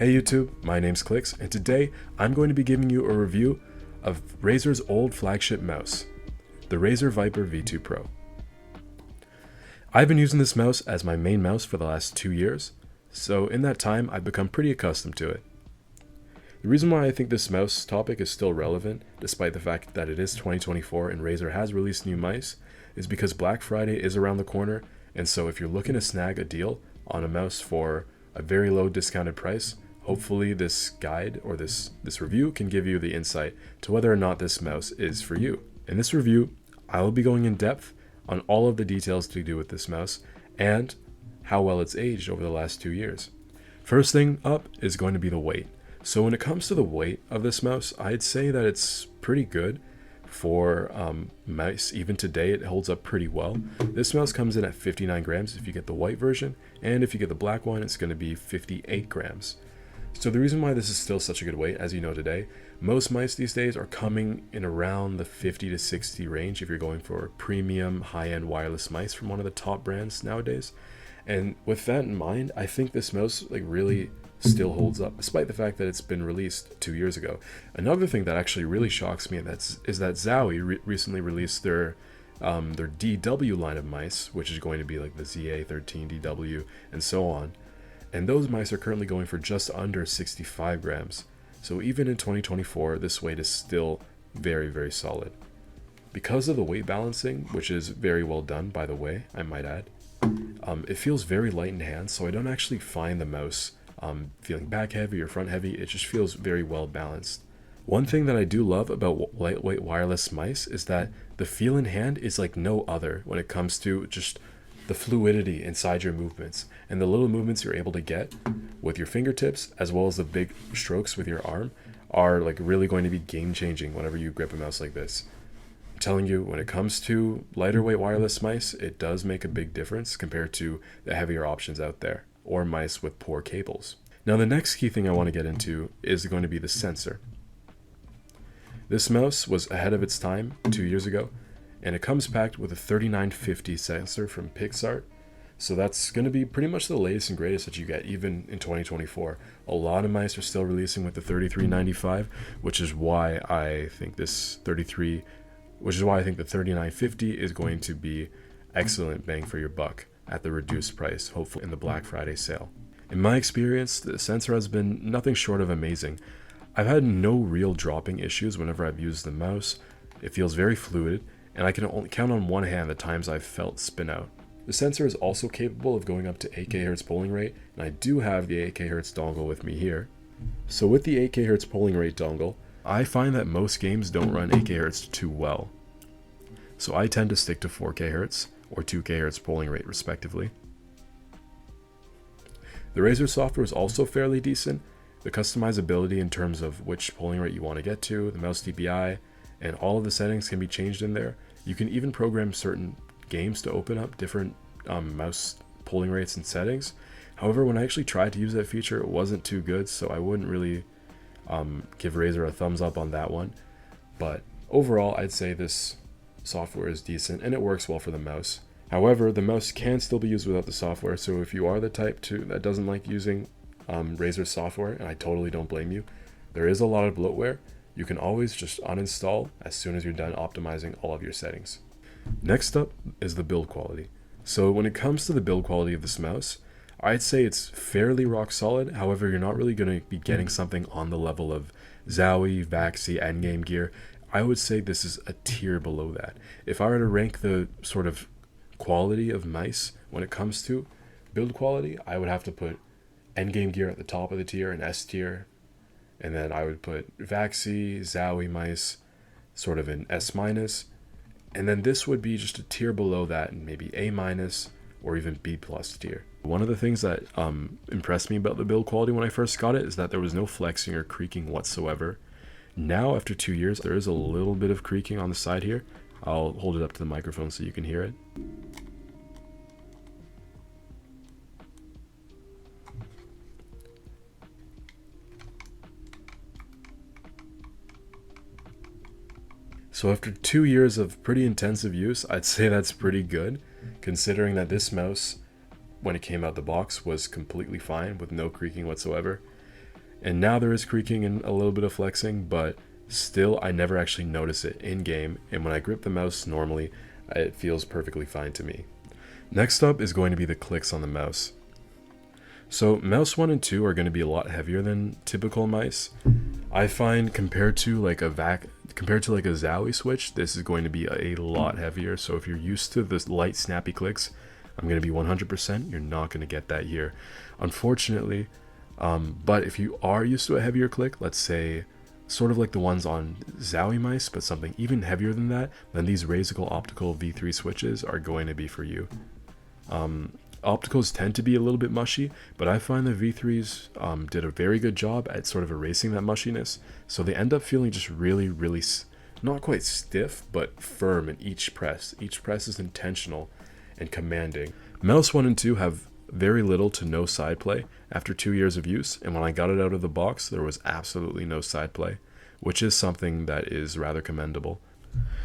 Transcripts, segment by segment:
Hey YouTube, my name's Clicks, and today I'm going to be giving you a review of Razer's old flagship mouse, the Razer Viper V2 Pro. I've been using this mouse as my main mouse for the last 2 years, so in that time I've become pretty accustomed to it. The reason why I think this mouse topic is still relevant, despite the fact that it is 2024 and Razer has released new mice, is because Black Friday is around the corner, and so if you're looking to snag a deal on a mouse for a very low discounted price, hopefully this guide or this review can give you the insight to whether or not this mouse is for you. In this review, I will be going in depth on all of the details to do with this mouse and how well it's aged over the last 2 years. First thing up is going to be the weight. So when it comes to the weight of this mouse, I'd say that it's pretty good for mice. Even today, it holds up pretty well. This mouse comes in at 59 grams if you get the white version, and if you get the black one, it's going to be 58 grams. So the reason why this is still such a good weight, as you know today, most mice these days are coming in around the 50 to 60 range if you're going for premium high-end wireless mice from one of the top brands nowadays. And with that in mind, I think this mouse really still holds up, despite the fact that it's been released 2 years ago. Another thing that actually really shocks me is that Zowie recently released their DW line of mice, which is going to be like the ZA13 DW and so on. And those mice are currently going for just under 65 grams. So even in 2024, this weight is still very, very solid. Because of the weight balancing, which is very well done, by the way, I might add, it feels very light in hand, so I don't actually find the mouse feeling back heavy or front heavy. It just feels very well balanced. One thing that I do love about lightweight wireless mice is that the feel in hand is like no other when it comes to just the fluidity inside your movements and the little movements you're able to get with your fingertips, as well as the big strokes with your arm, are really going to be game changing whenever you grip a mouse like this. I'm telling you, when it comes to lighter weight wireless mice, it does make a big difference compared to the heavier options out there, or mice with poor cables. Now the next key thing I want to get into is going to be the sensor. This mouse was ahead of its time 2 years ago, and it comes packed with a 3950 sensor from Pixart. So that's going to be pretty much the latest and greatest that you get even in 2024. A lot of mice are still releasing with the 3395, which is why I think the 3950 is going to be excellent bang for your buck at the reduced price, hopefully in the Black Friday sale. In my experience, the sensor has been nothing short of amazing. I've had no real dropping issues whenever I've used the mouse. It feels very fluid, and I can only count on one hand the times I've felt spin out. The sensor is also capable of going up to 8 kHz polling rate, and I do have the 8 kHz dongle with me here. So with the 8 kHz polling rate dongle, I find that most games don't run 8 kHz too well. So I tend to stick to 4 kHz or 2 kHz polling rate respectively. The Razer software is also fairly decent. The customizability in terms of which polling rate you want to get to, the mouse DPI, and all of the settings can be changed in there. You can even program certain games to open up different mouse polling rates and settings. However, when I actually tried to use that feature, it wasn't too good, so I wouldn't really give Razer a thumbs up on that one. But overall, I'd say this software is decent and it works well for the mouse. However, the mouse can still be used without the software, so if you are the type that doesn't like using Razer software, and I totally don't blame you, there is a lot of bloatware. You can always just uninstall as soon as you're done optimizing all of your settings. Next up is the build quality. So when it comes to the build quality of this mouse, I'd say it's fairly rock solid. However, you're not really going to be getting something on the level of Zowie, Vaxi, Endgame gear. I would say this is a tier below that. If I were to rank the sort of quality of mice when it comes to build quality, I would have to put Endgame gear at the top of the tier, an S tier, and then I would put Vaxi, Zowie mice sort of an S minus, and then this would be just a tier below that, and maybe A minus or even B plus tier. One of the things that impressed me about the build quality when I first got it is that there was no flexing or creaking whatsoever. Now, after 2 years, there is a little bit of creaking on the side here. I'll hold it up to the microphone so you can hear it. So after 2 years of pretty intensive use, I'd say that's pretty good, considering that this mouse, when it came out the box, was completely fine with no creaking whatsoever. And now there is creaking and a little bit of flexing, but still I never actually notice it in game, and when I grip the mouse normally, it feels perfectly fine to me. Next up is going to be the clicks on the mouse. So mouse 1 and 2 are going to be a lot heavier than typical mice. I find compared to like a Zowie switch, this is going to be a lot heavier. So if you're used to the light snappy clicks, I'm going to be 100%, you're not going to get that here, unfortunately. But if you are used to a heavier click, let's say sort of like the ones on Zowie mice, but something even heavier than that, then these Razer optical V3 switches are going to be for you. Opticals tend to be a little bit mushy, but I find the V3s did a very good job at sort of erasing that mushiness, so they end up feeling just really, really, not quite stiff, but firm in each press. Each press is intentional and commanding. Mouse 1 and 2 have very little to no side play after 2 years of use, and when I got it out of the box, there was absolutely no side play, which is something that is rather commendable.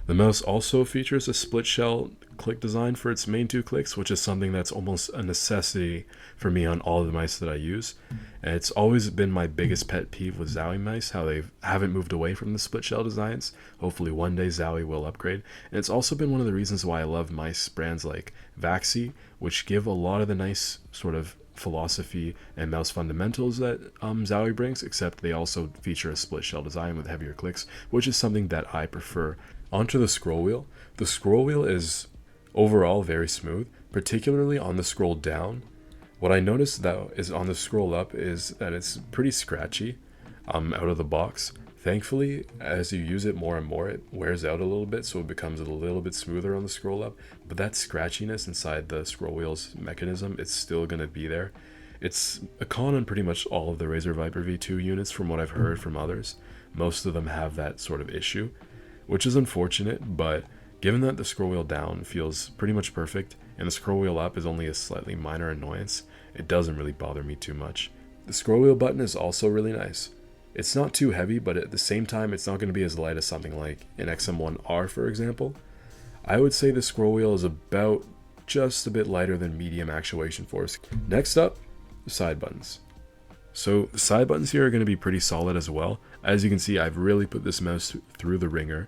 The mouse also features a split shell click design for its main 2 clicks, which is something that's almost a necessity for me on all of the mice that I use. And it's always been my biggest pet peeve with Zowie mice, how they haven't moved away from the split shell designs. Hopefully one day Zowie will upgrade. And it's also been one of the reasons why I love mice brands like Vaxi, which give a lot of the nice sort of philosophy and mouse fundamentals that Zowie brings, except they also feature a split shell design with heavier clicks, which is something that I prefer. Onto the scroll wheel. The scroll wheel is overall very smooth, particularly on the scroll down. What I noticed though is on the scroll up is that it's pretty scratchy out of the box. Thankfully, as you use it more and more, it wears out a little bit, so it becomes a little bit smoother on the scroll up, but that scratchiness inside the scroll wheel's mechanism, it's still going to be there. It's a con on pretty much all of the Razer Viper V2 units from what I've heard from others. Most of them have that sort of issue, which is unfortunate, but given that the scroll wheel down feels pretty much perfect and the scroll wheel up is only a slightly minor annoyance, it doesn't really bother me too much. The scroll wheel button is also really nice. It's not too heavy, but at the same time it's not going to be as light as something like an XM1R, for example. I would say the scroll wheel is about just a bit lighter than medium actuation force. Next up, side buttons. So the side buttons here are going to be pretty solid as well. As you can see, I've really put this mouse through the ringer.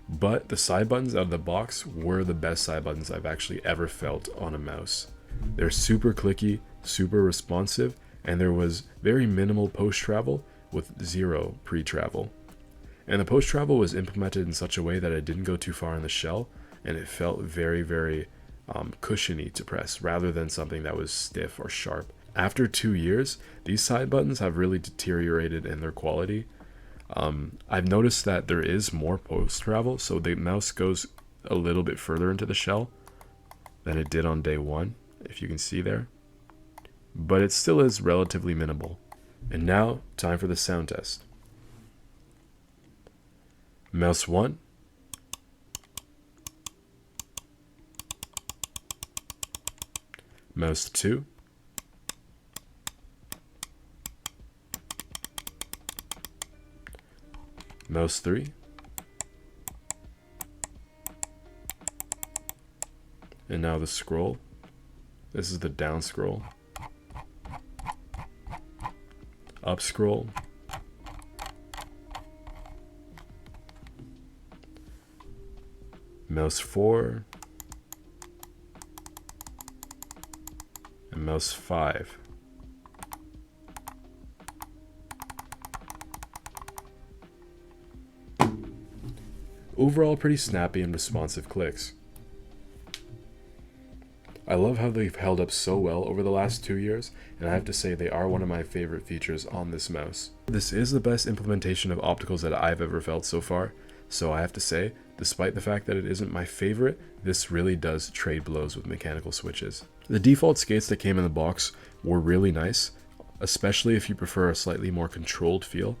But the side buttons out of the box were the best side buttons I've actually ever felt on a mouse. They're super clicky, super responsive, and there was very minimal post-travel with zero pre-travel. And the post-travel was implemented in such a way that it didn't go too far in the shell, and it felt very, very cushiony to press rather than something that was stiff or sharp. After 2 years, these side buttons have really deteriorated in their quality. I've noticed that there is more post travel, so the mouse goes a little bit further into the shell than it did on day 1, if you can see there. But it still is relatively minimal. And now, time for the sound test. Mouse 1. Mouse 2. Mouse 3. And now the scroll. This is the down scroll. Up scroll. Mouse 4. And mouse 5. Overall, pretty snappy and responsive clicks. I love how they've held up so well over the last 2 years, and I have to say they are one of my favorite features on this mouse. This is the best implementation of opticals that I've ever felt so far, so I have to say, despite the fact that it isn't my favorite, this really does trade blows with mechanical switches. The default skates that came in the box were really nice, especially if you prefer a slightly more controlled feel.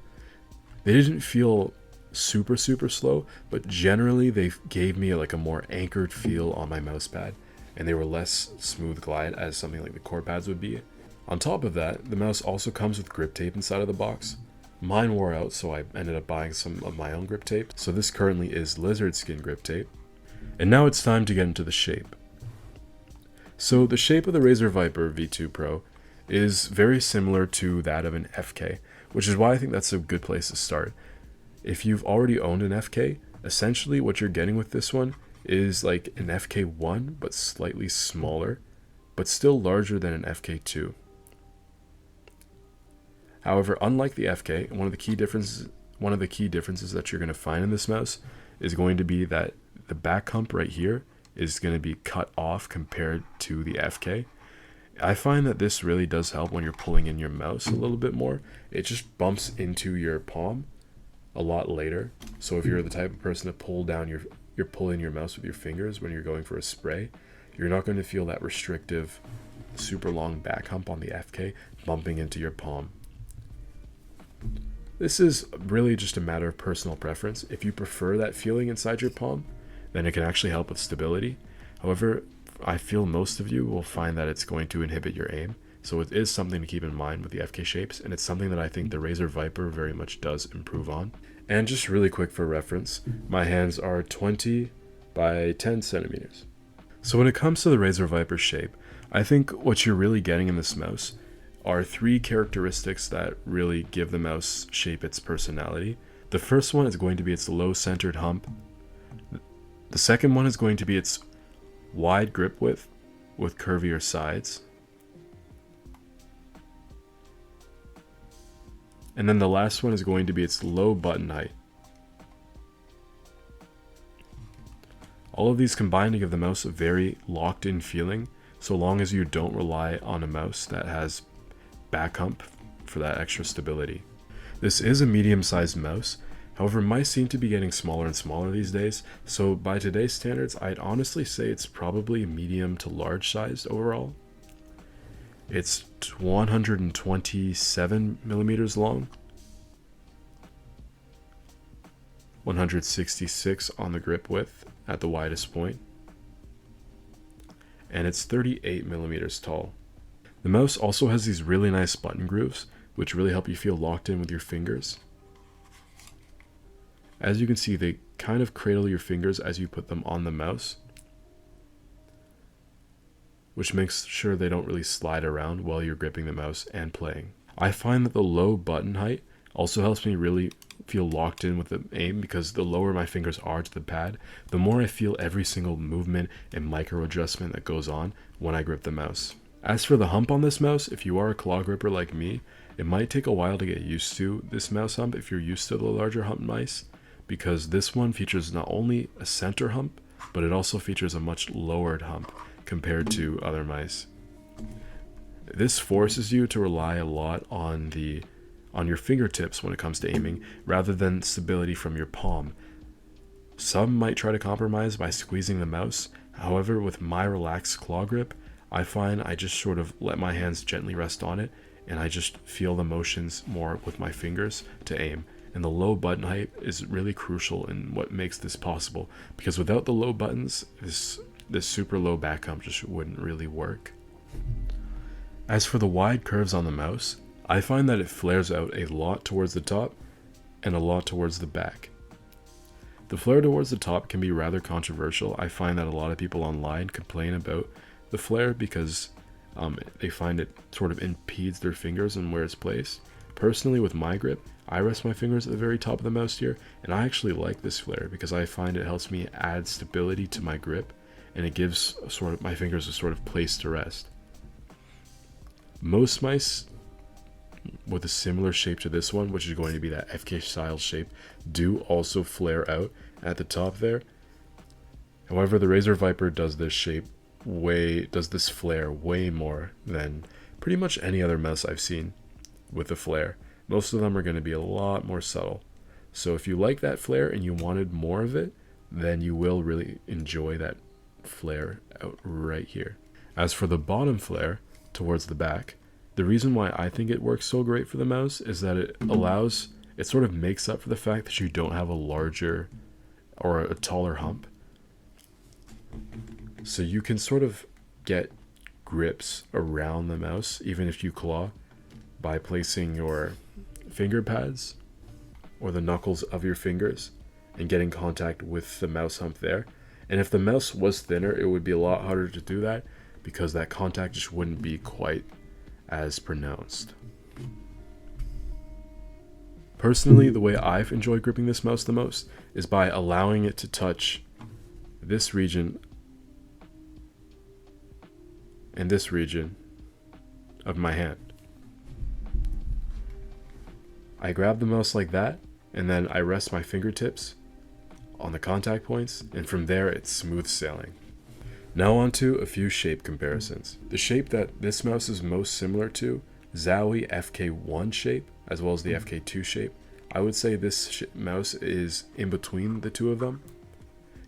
They didn't feel super slow, but generally they gave me like a more anchored feel on my mouse pad, and they were less smooth glide as something like the core pads would be. On top of that, the mouse also comes with grip tape inside of the box. Mine wore out, so I ended up buying some of my own grip tape, so this currently is lizard skin grip tape. And now it's time to get into the shape. So the shape of the Razer Viper V2 Pro is very similar to that of an FK, which is why I think that's a good place to start. If you've already owned an FK, essentially what you're getting with this one is like an FK1 but slightly smaller, but still larger than an FK2. However, unlike the FK, one of the key differences that you're going to find in this mouse is going to be that the back hump right here is going to be cut off compared to the FK. I find that this really does help when you're pulling in your mouse a little bit more. It just bumps into your palm a lot later. So if you're the type of person to you're pulling your mouse with your fingers when you're going for a spray, you're not going to feel that restrictive, super long back hump on the FK bumping into your palm. This is really just a matter of personal preference. If you prefer that feeling inside your palm, then it can actually help with stability. However, I feel most of you will find that it's going to inhibit your aim. So it is something to keep in mind with the FK shapes, and it's something that I think the Razer Viper very much does improve on. And just really quick for reference, my hands are 20 by 10 centimeters. So when it comes to the Razer Viper shape, I think what you're really getting in this mouse are 3 characteristics that really give the mouse shape its personality. The first one is going to be its low centered hump. The second one is going to be its wide grip width with curvier sides. And then the last one is going to be its low button height. All of these combine to give the mouse a very locked in feeling, so long as you don't rely on a mouse that has back hump for that extra stability. This is a medium-sized mouse, however mice seem to be getting smaller and smaller these days, so by today's standards I'd honestly say it's probably medium to large sized overall. It's 127 millimeters long, 166 on the grip width at the widest point, and it's 38 millimeters tall. The mouse also has these really nice button grooves, which really help you feel locked in with your fingers. As you can see, they kind of cradle your fingers as you put them on the mouse, which makes sure they don't really slide around while you're gripping the mouse and playing. I find that the low button height also helps me really feel locked in with the aim, because the lower my fingers are to the pad, the more I feel every single movement and micro adjustment that goes on when I grip the mouse. As for the hump on this mouse, if you are a claw gripper like me, it might take a while to get used to this mouse hump if you're used to the larger hump mice, because this one features not only a center hump, but it also features a much lowered hump compared to other mice. This forces you to rely a lot on your fingertips when it comes to aiming, rather than stability from your palm. Some might try to compromise by squeezing the mouse. However, with my relaxed claw grip, I find I just sort of let my hands gently rest on it, and I just feel the motions more with my fingers to aim. And the low button height is really crucial in what makes this possible, because without the low buttons, this super low back hump just wouldn't really work. As for the wide curves on the mouse, I find that it flares out a lot towards the top and a lot towards the back. The flare towards the top can be rather controversial. I find that a lot of people online complain about the flare because they find it sort of impedes their fingers and where it's placed. Personally, with my grip, I rest my fingers at the very top of the mouse here, and I actually like this flare because I find it helps me add stability to my grip, and it gives my fingers a sort of place to rest. Most mice with a similar shape to this one, which is going to be that FK style shape, do also flare out at the top there. However, the Razer Viper does this flare way more than pretty much any other mouse I've seen with a flare. Most of them are going to be a lot more subtle. So if you like that flare and you wanted more of it, then you will really enjoy that flare out right here. As for the bottom flare towards the back, the reason why I think it works so great for the mouse is that it sort of makes up for the fact that you don't have a larger or a taller hump. So you can sort of get grips around the mouse, even if you claw, by placing your finger pads or the knuckles of your fingers and getting contact with the mouse hump there. And if the mouse was thinner, it would be a lot harder to do that because that contact just wouldn't be quite as pronounced. Personally, the way I've enjoyed gripping this mouse the most is by allowing it to touch this region and this region of my hand. I grab the mouse like that, and then I rest my fingertips on the contact points, and from there it's smooth sailing. Now on to a few shape comparisons. The shape that this mouse is most similar to, Zowie FK1 shape, as well as the FK2 shape, I would say this mouse is in between the two of them.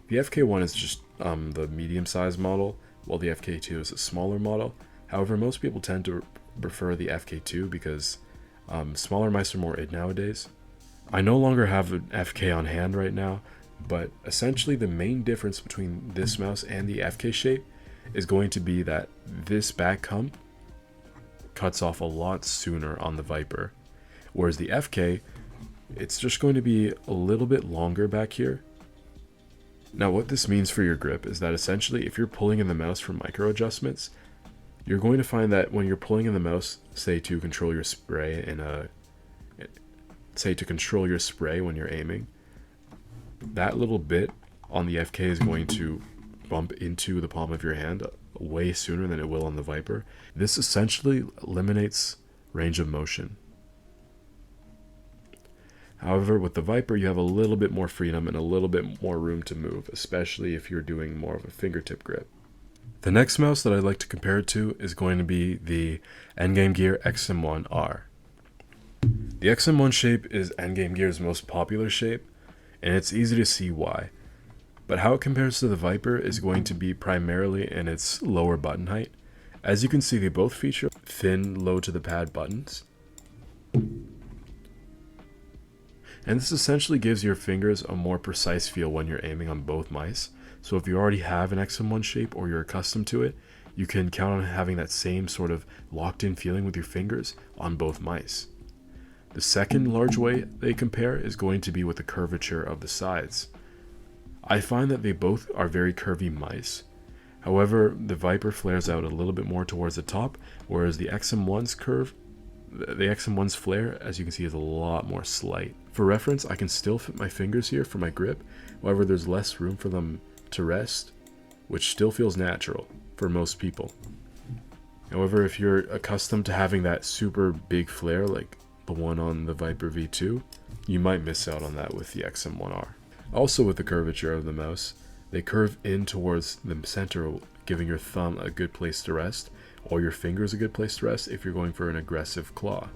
The FK1 is just the medium-sized model, while the FK2 is a smaller model. However, most people tend to prefer the FK2 because smaller mice are more in nowadays. I no longer have an FK on hand right now, but essentially the main difference between this mouse and the FK shape is going to be that this back hump cuts off a lot sooner on the Viper, whereas the FK, it's just going to be a little bit longer back here. Now what this means for your grip is that essentially if you're pulling in the mouse for micro adjustments, you're going to find that when you're pulling in the mouse, say to control your spray when you're aiming, that little bit on the FK is going to bump into the palm of your hand way sooner than it will on the Viper. This essentially eliminates range of motion. However, with the Viper, you have a little bit more freedom and a little bit more room to move, especially if you're doing more of a fingertip grip. The next mouse that I'd like to compare it to is going to be the Endgame Gear XM1R. The XM1 shape is Endgame Gear's most popular shape, and it's easy to see why. But how it compares to the Viper is going to be primarily in its lower button height. As you can see, they both feature thin, low to the pad buttons. And this essentially gives your fingers a more precise feel when you're aiming on both mice. So if you already have an XM1 shape or you're accustomed to it, you can count on having that same sort of locked in feeling with your fingers on both mice. The second large way they compare is going to be with the curvature of the sides. I find that they both are very curvy mice. However, the Viper flares out a little bit more towards the top, whereas the XM1's flare, as you can see, is a lot more slight. For reference, I can still fit my fingers here for my grip, however there's less room for them to rest, which still feels natural for most people. However, if you're accustomed to having that super big flare like the one on the Viper V2, you might miss out on that with the XM1R. Also with the curvature of the mouse, they curve in towards the center, giving your thumb a good place to rest, or your fingers a good place to rest if you're going for an aggressive claw.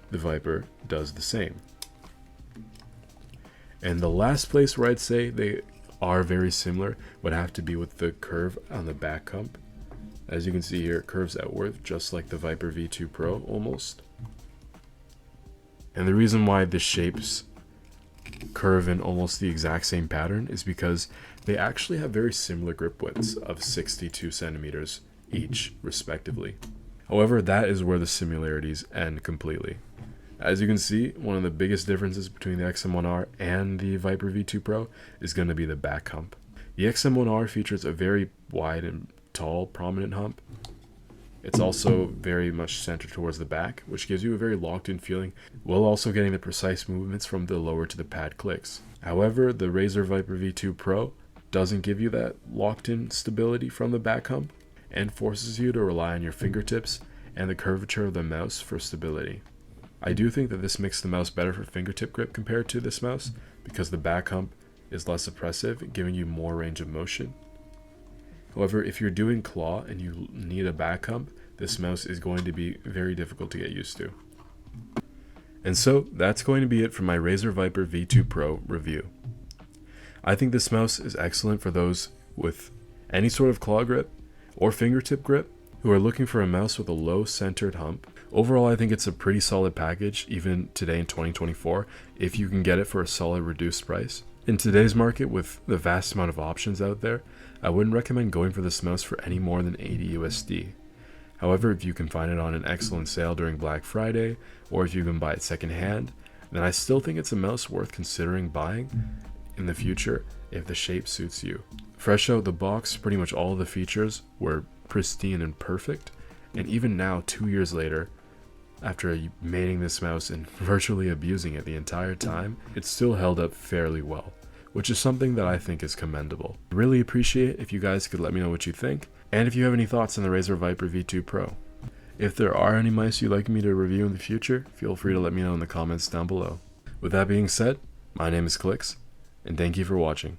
The Viper does the same. And the last place where I'd say they are very similar would have to be with the curve on the back hump. As you can see here, it curves outward just like the Viper V2 Pro almost. And the reason why the shapes curve in almost the exact same pattern is because they actually have very similar grip widths of 62 centimeters each, respectively. However, that is where the similarities end completely. As you can see, one of the biggest differences between the XM1R and the Viper V2 Pro is going to be the back hump. The XM1R features a very wide and tall, prominent hump. It's also very much centered towards the back, which gives you a very locked-in feeling, while also getting the precise movements from the lower to the pad clicks. However, the Razer Viper V2 Pro doesn't give you that locked-in stability from the back hump, and forces you to rely on your fingertips and the curvature of the mouse for stability. I do think that this makes the mouse better for fingertip grip compared to this mouse, because the back hump is less oppressive, giving you more range of motion. However, if you're doing claw and you need a back hump, this mouse is going to be very difficult to get used to. And so, that's going to be it for my Razer Viper V2 Pro review. I think this mouse is excellent for those with any sort of claw grip or fingertip grip who are looking for a mouse with a low centered hump. Overall, I think it's a pretty solid package, even today in 2024, if you can get it for a solid reduced price. In today's market, with the vast amount of options out there, I wouldn't recommend going for this mouse for any more than 80 USD. However, if you can find it on an excellent sale during Black Friday, or if you can buy it secondhand, then I still think it's a mouse worth considering buying in the future if the shape suits you. Fresh out the box, pretty much all of the features were pristine and perfect, And even now, 2 years later, after mating this mouse and virtually abusing it the entire time, it's still held up fairly well, which is something that I think is commendable. Really appreciate if you guys could let me know what you think, and if you have any thoughts on the Razer Viper V2 Pro. If there are any mice you'd like me to review in the future, feel free to let me know in the comments down below. With that being said, my name is Clicks, and thank you for watching.